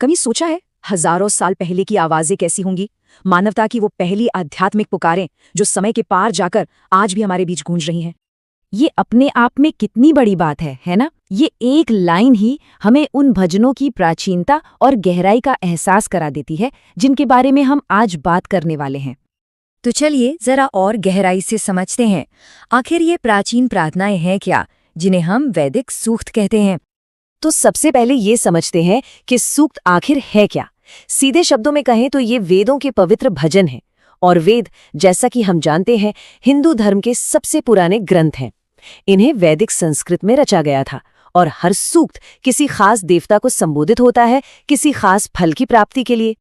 कभी सोचा है हजारों साल पहले की आवाजें कैसी होंगी? मानवता की वो पहली आध्यात्मिक पुकारें जो समय के पार जाकर आज भी हमारे बीच गूंज रही हैं। ये अपने आप में कितनी बड़ी बात है ना? ये एक लाइन ही हमें उन भजनों की प्राचीनता और गहराई का एहसास करा देती है जिनके बारे में हम आज बात करने वाले हैं। तो चलिए जरा और गहराई से समझते हैं, आखिर ये प्राचीन प्रार्थनाएं हैं क्या, जिन्हें हम वैदिक सूक्त कहते हैं। तो सबसे पहले ये समझते हैं कि सूक्त आखिर है क्या। सीधे शब्दों में कहें तो ये वेदों के पवित्र भजन हैं। और वेद, जैसा कि हम जानते हैं, हिंदू धर्म के सबसे पुराने ग्रंथ हैं। इन्हें वैदिक संस्कृत में रचा गया था और हर सूक्त किसी खास देवता को संबोधित होता है, किसी खास फल की प्राप्ति के लिए।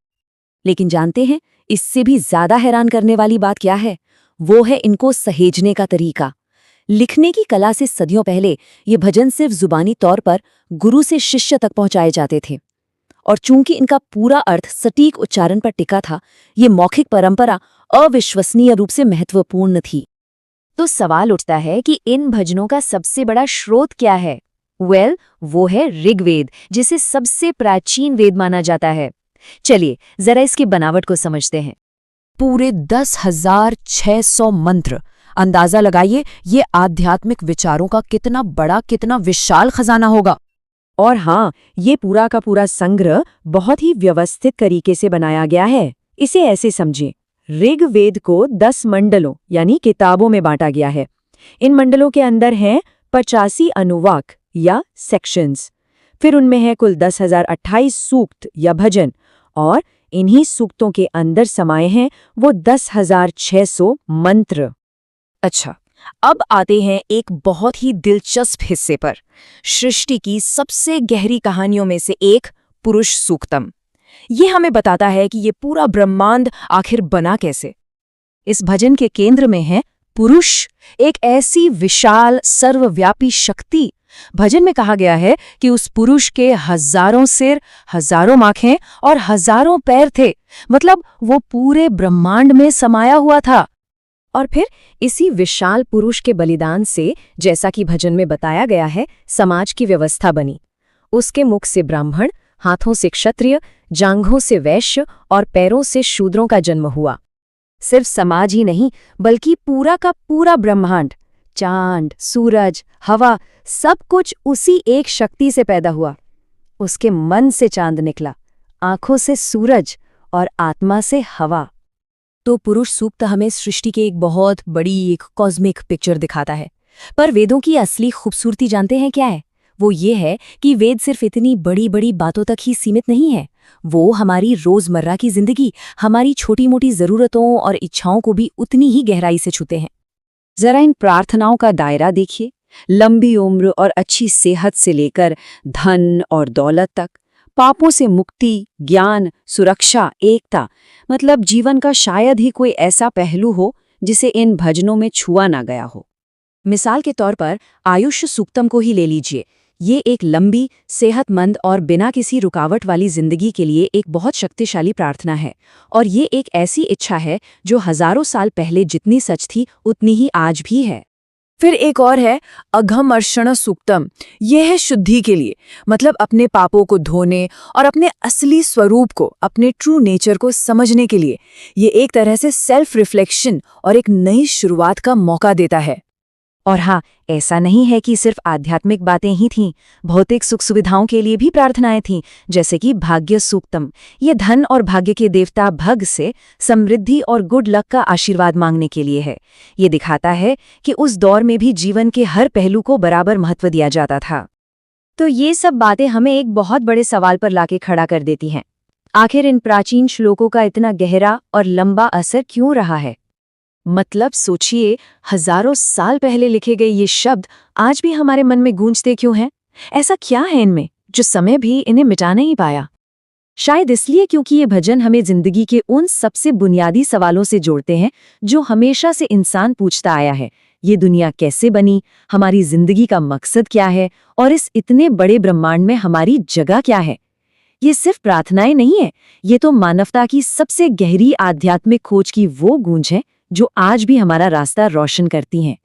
लेकिन जानते हैं इससे भी ज्यादा हैरान करने वाली बात क्या है? वो है इनको सहेजने का तरीका। लिखने की कला से सदियों पहले ये भजन सिर्फ जुबानी तौर पर गुरु से शिष्य तक पहुंचाए जाते थे, और चूंकि इनका पूरा अर्थ सटीक उच्चारण पर टिका था, ये मौखिक परंपरा अविश्वसनीय रूप से महत्वपूर्ण थी। तो सवाल उठता है कि इन भजनों का सबसे बड़ा स्रोत क्या है? वो है ऋग्वेद, जिसे सबसे प्राचीन वेद माना जाता है। चलिए जरा इसकी बनावट को समझते हैं। पूरे 10,600 मंत्र। अंदाजा लगाइए ये आध्यात्मिक विचारों का कितना बड़ा, कितना विशाल खजाना होगा। और हाँ, ये पूरा का पूरा संग्रह बहुत ही व्यवस्थित तरीके से बनाया गया है। इसे ऐसे समझें, ऋग्वेद को 10 मंडलों यानी किताबों में बांटा गया है। इन मंडलों के अंदर हैं 85 अनुवाक या सेक्शंस। फिर उनमें है कुल 10,028 सूक्त या भजन, और इन्हीं सूक्तों के अंदर समाये हैं वो 10,600 मंत्र। अच्छा, अब आते हैं एक बहुत ही दिलचस्प हिस्से पर, सृष्टि की सबसे गहरी कहानियों में से एक, पुरुष सूक्तम। ये हमें बताता है कि ये पूरा ब्रह्मांड आखिर बना कैसे। इस भजन के केंद्र में है पुरुष, एक ऐसी विशाल सर्वव्यापी शक्ति। भजन में कहा गया है कि उस पुरुष के हजारों सिर, हजारों आंखें और हजारों पैर थे, मतलब वो पूरे ब्रह्मांड में समाया हुआ था। और फिर इसी विशाल पुरुष के बलिदान से, जैसा कि भजन में बताया गया है, समाज की व्यवस्था बनी। उसके मुख से ब्राह्मण, हाथों से क्षत्रिय, जांघों से वैश्य और पैरों से शूद्रों का जन्म हुआ। सिर्फ समाज ही नहीं, बल्कि पूरा का पूरा ब्रह्मांड, चांद, सूरज, हवा, सब कुछ उसी एक शक्ति से पैदा हुआ। उसके मन से चांद निकला, आंखों से सूरज और आत्मा से हवा। तो पुरुष सूक्त हमें सृष्टि के एक बहुत बड़ी, एक कॉस्मिक पिक्चर दिखाता है। पर वेदों की असली खूबसूरती जानते हैं क्या है? वो ये है कि वेद सिर्फ इतनी बड़ी बड़ी बातों तक ही सीमित नहीं है। वो हमारी रोजमर्रा की जिंदगी, हमारी छोटी मोटी जरूरतों और इच्छाओं को भी उतनी ही गहराई से छूते हैं। जरा इन प्रार्थनाओं का दायरा देखिए। लंबी उम्र और अच्छी सेहत से लेकर धन और दौलत तक, पापों से मुक्ति, ज्ञान, सुरक्षा, एकता, मतलब जीवन का शायद ही कोई ऐसा पहलू हो जिसे इन भजनों में छुआ ना गया हो। मिसाल के तौर पर आयुष्य सूक्तम को ही ले लीजिए। ये एक लंबी, सेहतमंद और बिना किसी रुकावट वाली जिंदगी के लिए एक बहुत शक्तिशाली प्रार्थना है। और ये एक ऐसी इच्छा है जो हजारों साल पहले जितनी सच थी उतनी ही आज भी है। फिर एक और है अघमर्षण सूक्तम। यह है शुद्धि के लिए, मतलब अपने पापों को धोने और अपने असली स्वरूप को, अपने ट्रू नेचर को समझने के लिए। ये एक तरह से सेल्फ रिफ्लेक्शन और एक नई शुरुआत का मौका देता है। और हाँ, ऐसा नहीं है कि सिर्फ आध्यात्मिक बातें ही थीं, भौतिक सुख सुविधाओं के लिए भी प्रार्थनाएं थीं, जैसे कि भाग्य सूक्तम। ये धन और भाग्य के देवता भग से समृद्धि और गुड लक का आशीर्वाद मांगने के लिए है। ये दिखाता है कि उस दौर में भी जीवन के हर पहलू को बराबर महत्व दिया जाता था। तो ये सब बातें हमें एक बहुत बड़े सवाल पर लाके खड़ा कर देती हैं। आखिर इन प्राचीन श्लोकों का इतना गहरा और लंबा असर क्यों रहा है? मतलब सोचिए, हजारों साल पहले लिखे गए ये शब्द आज भी हमारे मन में गूंजते क्यों हैं? ऐसा क्या है इनमें जो समय भी इन्हें मिटा नहीं पाया? शायद इसलिए क्योंकि ये भजन हमें जिंदगी के उन सबसे बुनियादी सवालों से जोड़ते हैं जो हमेशा से इंसान पूछता आया है। ये दुनिया कैसे बनी, हमारी जिंदगी का मकसद क्या है, और इस इतने बड़े ब्रह्मांड में हमारी जगह क्या है? ये सिर्फ प्रार्थनाएं नहीं है, ये तो मानवता की सबसे गहरी आध्यात्मिक खोज की वो गूंज है जो आज भी हमारा रास्ता रोशन करती हैं।